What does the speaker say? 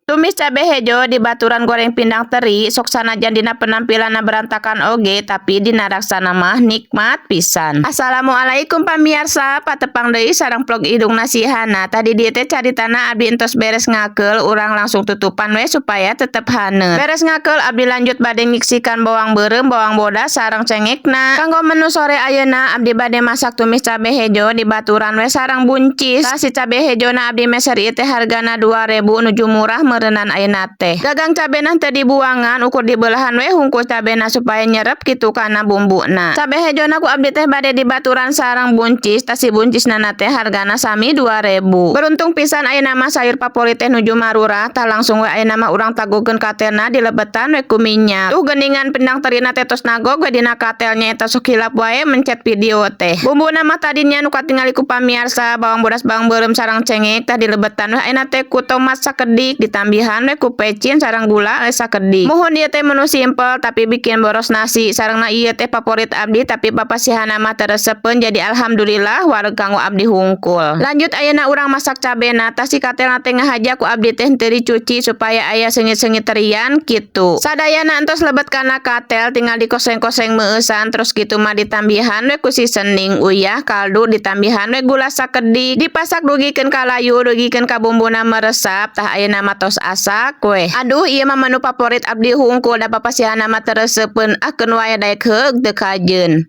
Tumis cabe hejo di baturan goreng pindang teri, sok sanajan dina penampilan berantakan oge, tapi dina raksana mah nikmat pisan. Assalamualaikum pamirsa, patepang deui sareng vlog Idung Nasihana. Tadi dieu teh caritana abdi entos beres ngakeul, urang langsung tutupan we supaya tetep haneut. Beres ngakeul abdi lanjut bade ngiksikan bawang beureum, bawang bodas sareng cengekna. Kanggo menu sore ayeuna abdi bade masak tumis cabe hejo di baturan we sareng buncis. Tah si cabe hejona abdi meser ieu teh hargana 2.000 nuju murah meureunan ayeuna teh. Gagang cabena teh dibuangan, ukur dibelahan we hungkul cabena supaya nyerep kitu kana bumbuna. Cabe hejona ku abdi teh bade di baturan sareng buncis, tah si buncisna teh hargana sami 2.000. Beruntung pisan ayeuna mah sayur favorit teh nuju marurah, tah langsung we ayeuna mah urang tagukeun katelna dilebetan we ku minyak. Tuh geuningan pindang terina teh tos nagog we dina katelnya eta sok hilap wae mencet video teh. Bumbuna mah tadinya nu katingali ku pamirsa, bawang bodas, bawang beureum sareng cengek tah dilebetan we ayeuna teh ku tomat sakedik ditambihan we ku pecin sareng gula sakedik. Mohon ieu teh menu simpel tapi bikin boros nasi. Sarengna ieu teh favorit abdi tapi papasihana mah teu resepkeun, jadi alhamdulillah wareg kanggo abdi hungkul. Lanjut ayeuna urang masak cabena, tah si katelna teh ngahaja ku abdi teh teu dicuci supaya aya seungit-seungit terian kitu. Sadayana entos lebet kana katel tinggal dikoseng-koseng meueusan, terus kitu mah ditambihan we ku seasoning uyah, kaldu ditambihan we gula sakedik, dipasak dugikeun ka layu, dugikeun ka bumbuna meresap, tah ayeuna mah tos asak we. Aduh ieu mah menu favorit abdi hungkul da papasihana mah teu resepkeun, keun wae daek heug teu kajeun.